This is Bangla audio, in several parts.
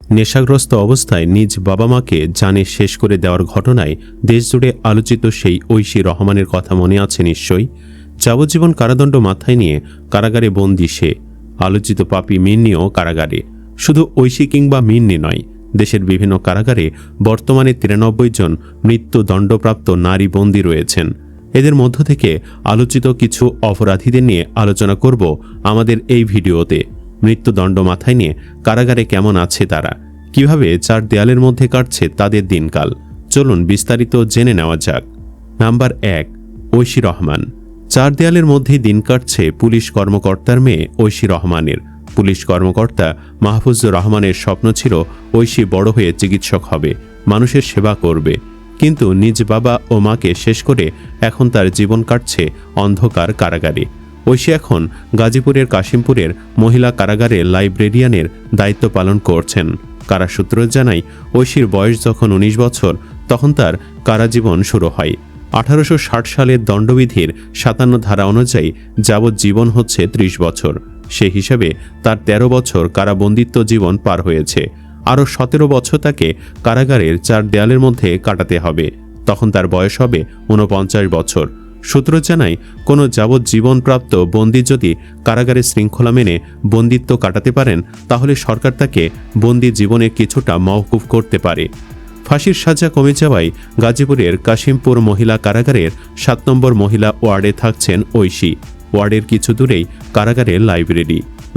নেশাগ্রস্ত অবস্থায় নিজ বাবা মাকে জানে শেষ করে দেওয়ার ঘটনায় দেশজুড়ে আলোচিত সেই ঐশী রহমানের কথা মনে আছে নিশ্চয়ই। যাবজ্জীবন কারাদণ্ড মাথায় নিয়ে কারাগারে বন্দী সে। আলোচিত পাপী মিন্নিও কারাগারে। শুধু ঐশী কিংবা মিন্নি নয়, দেশের বিভিন্ন কারাগারে বর্তমানে 93 জন মৃত্যুদণ্ডপ্রাপ্ত নারী বন্দী রয়েছেন। এদের মধ্য থেকে আলোচিত কিছু অপরাধীদের নিয়ে আলোচনা করব আমাদের এই ভিডিওতে। মৃত্যুদণ্ড মাথায় নিয়ে কারাগারে কেমন আছে তারা, কিভাবে চার দেয়ালের মধ্যে কাটছে তাদের দিনকাল, চলুন বিস্তারিত জেনে নেওয়া যাক। নাম্বার 1, ঐশী রহমান। চার দেয়ালের মধ্যেই দিন কাটছে পুলিশ কর্মকর্তার মেয়ে ঐশী রহমানের। পুলিশ কর্মকর্তা মাহফুজুর রহমানের স্বপ্ন ছিল ঐশী বড় হয়ে চিকিৎসক হবে, মানুষের সেবা করবে। কিন্তু নিজ বাবা ও মাকে শেষ করে এখন তার জীবন কাটছে অন্ধকার কারাগারে। ঐশী এখন গাজীপুরের কাশিমপুরের মহিলা কারাগারে লাইব্রেরিয়ানের দায়িত্ব পালন করছেন। কারা সূত্র জানায়, ঐশীর বয়স যখন 19 বছর তখন তার কারাজীবন শুরু হয়। 1860 সালের দণ্ডবিধির 57 ধারা অনুযায়ী যাবজ্জীবন হচ্ছে 30 বছর। সে হিসাবে তার 13 বছর কারাবন্দিত্ব জীবন পার হয়েছে। আরও 17 বছর তাকে কারাগারের চার দেয়ালের মধ্যে কাটাতে হবে। তখন তার বয়স হবে 49 বছর। সূত্র জানায়, কোনো যাবজ্জীবনপ্রাপ্ত বন্দী যদি কারাগারে শৃঙ্খলা মেনে বন্দিত্ব কাটাতে পারেন তাহলে সরকার তাকে বন্দী জীবনে কিছুটা মওকুফ করতে পারে। ফাঁসির সাজা কমে যাওয়ায় গাজীপুরের কাশিমপুর মহিলা কারাগারের 7 নম্বর মহিলা ওয়ার্ডে থাকছেন ঐশী। ওয়ার্ডের কিছু দূরেই কারাগারের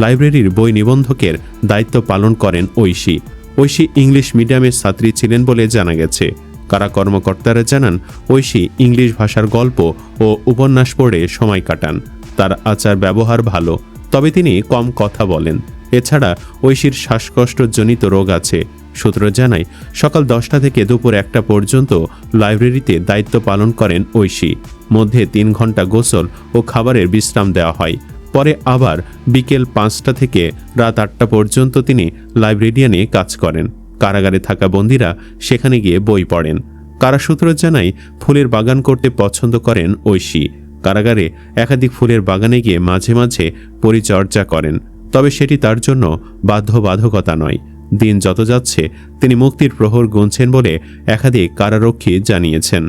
লাইব্রেরির বই নিবন্ধকের দায়িত্ব পালন করেন ঐশী। ঐশী ইংলিশ মিডিয়ামের ছাত্রী ছিলেন বলে জানা গেছে। কারা কর্মকর্তারা জানান, ঐশী ইংলিশ ভাষার গল্প ও উপন্যাস পড়ে সময় কাটান। তার আচার ব্যবহার ভালো, তবে তিনি কম কথা বলেন। এছাড়া ঐশীর শ্বাসকষ্টজনিত রোগ আছে। সূত্র জানায়, সকাল 10টা থেকে দুপুর 1টা পর্যন্ত লাইব্রেরিতে দায়িত্ব পালন করেন ঐশী। মধ্যে 3 ঘন্টা গোসল ও খাবারের বিশ্রাম দেওয়া হয়। পরে আবার বিকেল 5টা থেকে রাত 8টা পর্যন্ত তিনি লাইব্রেরিয়ানে কাজ করেন। কারাগারে থাকা বন্দীরা সেখানে গিয়ে বই পড়েন। কারা সূত্র জানায়, ফুলের বাগান করতে পছন্দ করেন ঐশী। কারাগারে একাধিক ফুলের বাগানে গিয়ে মাঝে মাঝে পরিচর্যা করেন, তবে সেটি তার জন্য বাধ্যবাধকতা নয়। দিন যত যাচ্ছে তিনি মুক্তির প্রহর গুনছেন বলে একাধিক কারারক্ষী জানিয়েছেন।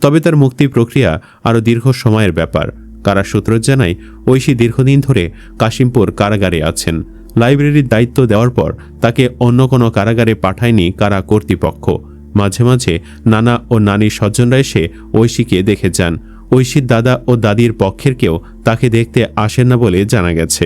তবে তার মুক্তি প্রক্রিয়া আরও দীর্ঘ সময়ের ব্যাপার। কারা সূত্র জানায়, ঐশী দীর্ঘদিন ধরে কাশিমপুর কারাগারে আছেন। লাইব্রেরির দায়িত্ব দেওয়ার পর তাকে অন্য কোনো কারাগারে পাঠায়নি কারা কর্তৃপক্ষ। মাঝে মাঝে নানা ও নানির স্বজনরা এসে ঐশীকে দেখে যান। ঐশীর দাদা ও দাদির পক্ষের কেউ তাকে দেখতে আসেন না বলে জানা গেছে।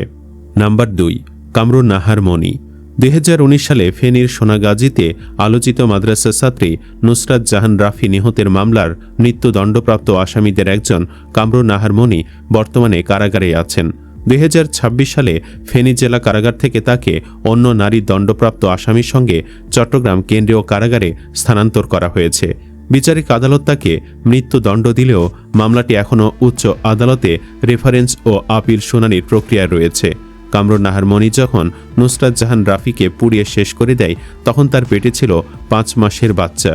নাম্বার 2, কামরুন নাহার মনি। 2019 সালে ফেনীর সোনাগাজীতে আলোচিত মাদ্রাসা ছাত্রী নুসরাত জাহান রাফি নিহতের মামলার মৃত্যুদণ্ডপ্রাপ্ত আসামিদের একজন কামরুন নাহার মনি বর্তমানে কারাগারে আছেন। 2026 সালে ফেনী জেলা কারাগার থেকে তাকে অন্য নারী দণ্ডপ্রাপ্ত আসামির সঙ্গে চট্টগ্রাম কেন্দ্রীয় কারাগারে স্থানান্তর করা হয়েছে। বিচারিক আদালত তাকে মৃত্যুদণ্ড দিলেও মামলাটি এখনও উচ্চ আদালতে রেফারেন্স ও আপিল শুনানির প্রক্রিয়ায় রয়েছে। কামরুন নাহার মনি যখন নুসরাত জাহান রাফিকে পুড়িয়ে শেষ করে দেয় তখন তার পেটে ছিল 5 মাসের বাচ্চা।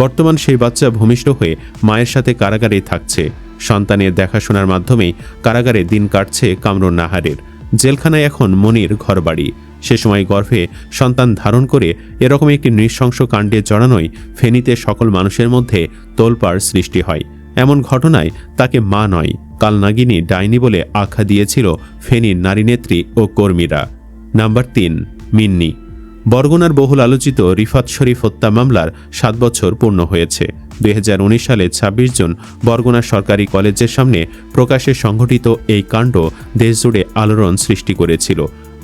বর্তমান সেই বাচ্চা ভূমিষ্ঠ হয়ে মায়ের সাথে কারাগারেই থাকছে। সন্তানের দেখাশোনার মাধ্যমেই কারাগারে দিন কাটছে কামরুন নাহারের। জেলখানায় এখন মনির ঘরবাড়ি। সে সময় গর্ভে সন্তান ধারণ করে এরকম একটি নৃশংস কাণ্ডে জড়ানোই ফেনীতে সকল মানুষের মধ্যে তোলপাড় সৃষ্টি হয়। এমন ঘটনায় তাকে মা নয়, কালনাগিনী ডাইনি বলে আখ্যা দিয়েছিল ফেনীর নারী নেত্রী ও কর্মীরা। নাম্বার 3, মিন্নি। বরগুনার বহুল আলোচিত রিফাত শরীফ হত্যা মামলার 7 বছর পূর্ণ হয়েছে। 2019 সালে 26 জুন বরগুনা সরকারি কলেজের সামনে প্রকাশ্যে সংঘটিত এই কাণ্ড দেশজুড়ে আলোড়ন সৃষ্টি করেছিল।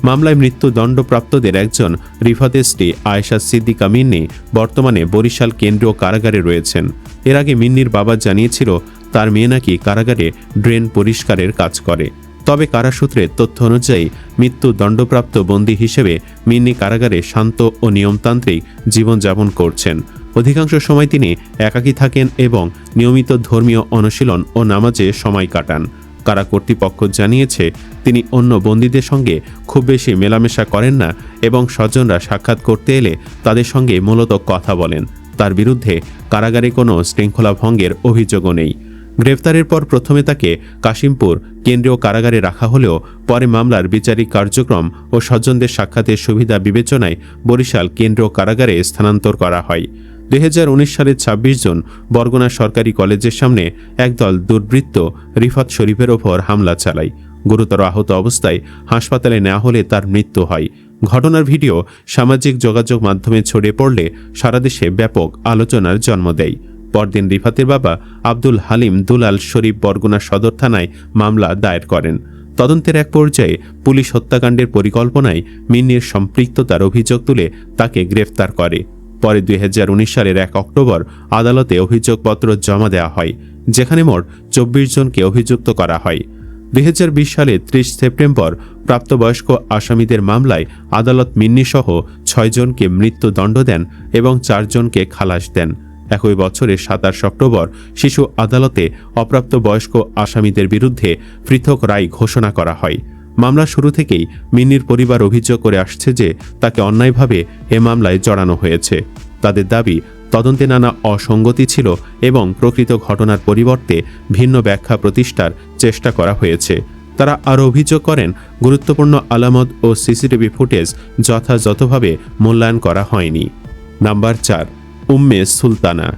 মামলায় মৃত্যুদণ্ডপ্রাপ্তদের একজন রিফাতের স্ত্রী আয়েশা সিদ্দিকা মিন্নি বর্তমানে বরিশাল কেন্দ্রীয় কারাগারে রয়েছেন। এর আগে মিন্নির বাবা জানিয়েছিল তার মেয়ে নাকি কারাগারে ড্রেন পরিষ্কারের কাজ করে। তবে কারা সূত্রের তথ্য অনুযায়ী মৃত্যুদণ্ডপ্রাপ্ত বন্দী হিসেবে মিন্নি কারাগারে শান্ত ও নিয়মতান্ত্রিক জীবনযাপন করছেন। অধিকাংশ সময় তিনি একাকী থাকেন এবং নিয়মিত ধর্মীয় অনুশীলন ও নামাজে সময় কাটান। কারা কর্তৃপক্ষ জানিয়েছে তিনি অন্য বন্দীদের সঙ্গে খুব বেশি মেলামেশা করেন না এবং স্বজনরা সাক্ষাৎ করতে এলে তাদের সঙ্গে মূলত কথা বলেন। তার বিরুদ্ধে কারাগারে কোনো শৃঙ্খলা ভঙ্গের অভিযোগও নেই। গ্রেফতারের পর প্রথমে তাকে কাশিমপুর কেন্দ্রীয় কারাগারে রাখা হলেও পরে মামলার বিচারিক কার্যক্রম ও স্বজনদের সাক্ষাতের সুবিধা বিবেচনায় বরিশাল কেন্দ্রীয় কারাগারে স্থানান্তর করা হয়। 2019 সালের 26 জুন বরগুনা সরকারি কলেজের সামনে একদল দুর্বৃত্ত রিফাত শরীফের ওপর হামলা চালায়। গুরুতর আহত অবস্থায় হাসপাতালে নেওয়া হলে তার মৃত্যু হয়। ঘটনার ভিডিও সামাজিক যোগাযোগ মাধ্যমে ছড়িয়ে পড়লে সারা দেশে ব্যাপক আলোচনার জন্ম দেয়। পরদিন রিফাতের বাবা আব্দুল হালিম দুলাল শরীফ বরগুনা সদর থানায় মামলা দায়ের করেন। তদন্তের এক পর্যায়ে পুলিশ হত্যাকাণ্ডের পরিকল্পনায় মিন্নির সম্পৃক্ততার অভিযোগ তুলে তাকে গ্রেফতার করে। পরে 2019 সালের 1 অক্টোবর আদালতে অভিযোগপত্র জমা দেওয়া হয়, যেখানে মোট 24 জনকে অভিযুক্ত করা হয়। 2020 সালে 30 সেপ্টেম্বর প্রাপ্তবয়স্ক আসামিদের মামলায় আদালত মিন্নিসহ 6 জনকে মৃত্যুদণ্ড দেন এবং 4 জনকে খালাস দেন। একই বছরের 27 অক্টোবর শিশু আদালতে অপ্রাপ্তবয়স্ক আসামিদের বিরুদ্ধে পৃথক রায় ঘোষণা করা হয়। মামলা শুরু থেকেই মিন্নির পরিবার অভিযোগ করে আসছে যে তাকে অন্যায়ভাবে এ মামলায় জড়ানো হয়েছে। তাদের দাবি, তদন্তে নানা অসঙ্গতি ছিল এবং প্রকৃত ঘটনার পরিবর্তে ভিন্ন ব্যাখ্যা প্রতিষ্ঠার চেষ্টা করা হয়েছে। তারা আরও অভিযোগ করেন, গুরুত্বপূর্ণ আলামত ও সিসিটিভি ফুটেজ যথাযথভাবে মূল্যায়ন করা হয়নি। নাম্বার 4, উম্মে সুলতানা।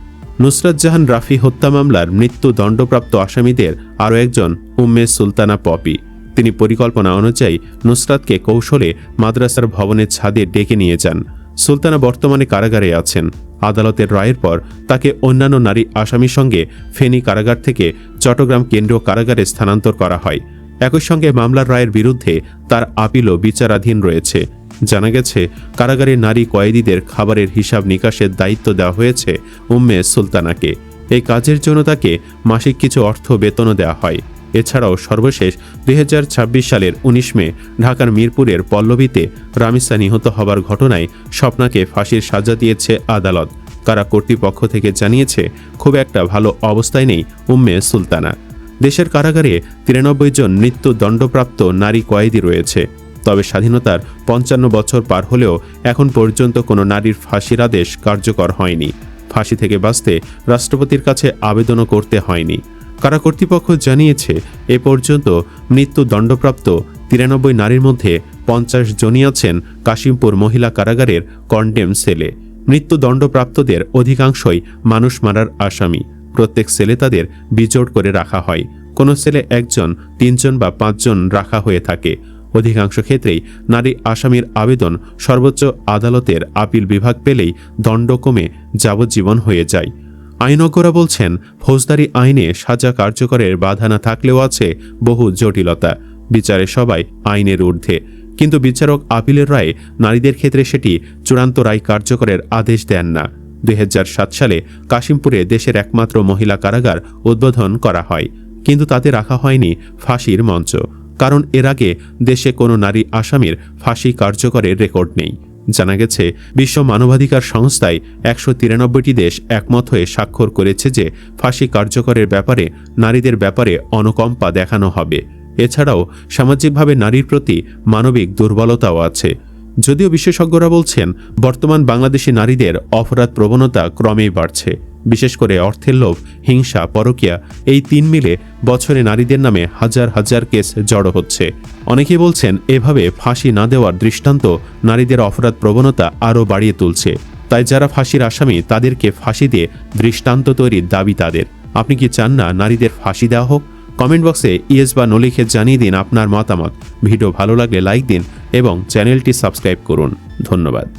নুসরাত জাহান রাফি হত্যা মামলার মৃত্যুদণ্ডপ্রাপ্ত আসামিদের আরও একজন উম্মে সুলতানা পপি। তিনি পরিকল্পনা অনুযায়ী নুসরাতকে কৌশলে মাদ্রাসার ভবনের ছাদে ডেকে নিয়ে যান। সুলতানা বর্তমানে কারাগারে আছেন। আদালতের রায়ের পর তাকে অন্যান্য নারী আসামির সঙ্গে ফেনী কারাগার থেকে চট্টগ্রাম কেন্দ্রীয় কারাগারে স্থানান্তর করা হয়। একই সঙ্গে মামলার রায়ের বিরুদ্ধে তার আপিলও বিচারাধীন রয়েছে। জানা গেছে, কারাগারে নারী কয়েদিদের খাবারের হিসাব নিকাশের দায়িত্ব দেওয়া হয়েছে উম্মে সুলতানাকে। এই কাজের জন্য তাকে মাসিক কিছু অর্থ বেতনও দেওয়া হয়। এছাড়াও সর্বশেষ 2026 সালের 19 মে ঢাকার মিরপুরের পল্লবীতে রামিসা নিহত হবার ঘটনায় স্বপ্নাকে ফাঁসির সাজা দিয়েছে আদালত। কারা কর্তৃপক্ষ থেকে জানিয়েছে, খুব একটা ভালো অবস্থায় নেই উম্মে সুলতানা। দেশের কারাগারে 93 জন মৃত্যুদণ্ডপ্রাপ্ত নারী কয়েদি রয়েছে। তবে স্বাধীনতার 55 বছর পার হলেও এখন পর্যন্ত কোনো নারীর ফাঁসির আদেশ কার্যকর হয়নি। ফাঁসি থেকে বাঁচতে রাষ্ট্রপতির কাছে আবেদনও করতে হয়নি। কারা কর্তৃপক্ষ জানিয়েছে, এ পর্যন্ত মৃত্যুদণ্ডপ্রাপ্ত 93 নারীর মধ্যে 50 জনই আছেন কাশিমপুর মহিলা কারাগারের কন্ডেম সেলে। মৃত্যুদণ্ডপ্রাপ্তদের অধিকাংশই মানুষ মারার আসামি। প্রত্যেক সেলে তাদের বিজোড় করে রাখা হয়। কোনো সেলে 1 জন, 3 জন বা 5 জন রাখা হয়ে থাকে। অধিকাংশ ক্ষেত্রেই নারী আসামির আবেদন সর্বোচ্চ আদালতের আপিল বিভাগ পেলেই দণ্ড কমে যাবজ্জীবন হয়ে যায়। আইনজ্ঞরা বলছেন, ফৌজদারি আইনে সাজা কার্যকরের বাধা না থাকলেও আছে বহু জটিলতা। বিচারে সবাই আইনের ঊর্ধ্বে, কিন্তু বিচারক আপিলের রায়ে নারীদের ক্ষেত্রে সেটি চূড়ান্ত রায় কার্যকরের আদেশ দেন না। 2007 সালে কাশিমপুরে দেশের একমাত্র মহিলা কারাগার উদ্বোধন করা হয়, কিন্তু তাতে রাখা হয়নি ফাঁসির মঞ্চ, কারণ এর আগে দেশে কোনো নারী আসামির ফাঁসি কার্যকরের রেকর্ড নেই। জানা গেছে, বিশ্ব মানবাধিকার সংস্থায় 193টি দেশ একমত হয়ে স্বাক্ষর করেছে যে ফাঁসি কার্যকরের ব্যাপারে নারীদের ব্যাপারে অনুকম্পা দেখানো হবে। এছাড়াও সামাজিকভাবে নারীর প্রতি মানবিক দুর্বলতাও আছে। যদিও বিশেষজ্ঞরা বলছেন, বর্তমান বাংলাদেশি নারীদের অপরাধ প্রবণতা ক্রমেই বাড়ছে। বিশেষ করে অর্থের লোভ, হিংসা, পরকীয়া, এই 3 মিলে বছরে নারীদের নামে হাজার হাজার কেস জড়ো হচ্ছে। অনেকেই বলছেন, এভাবে ফাঁসি না দেওয়ার দৃষ্টান্ত নারীদের অপরাধ প্রবণতা আরও বাড়িয়ে তুলছে। তাই যারা ফাঁসির আসামি তাদেরকে ফাঁসি দিয়ে দৃষ্টান্ত তৈরির দাবি তাদের। আপনি কি চান না নারীদের ফাঁসি দেওয়া হোক? কমেন্ট বক্সে ইয়েস বা নো লিখে জানিয়ে দিন আপনার মতামত। ভিডিও ভালো লাগলে লাইক দিন এবং চ্যানেলটি সাবস্ক্রাইব করুন। ধন্যবাদ।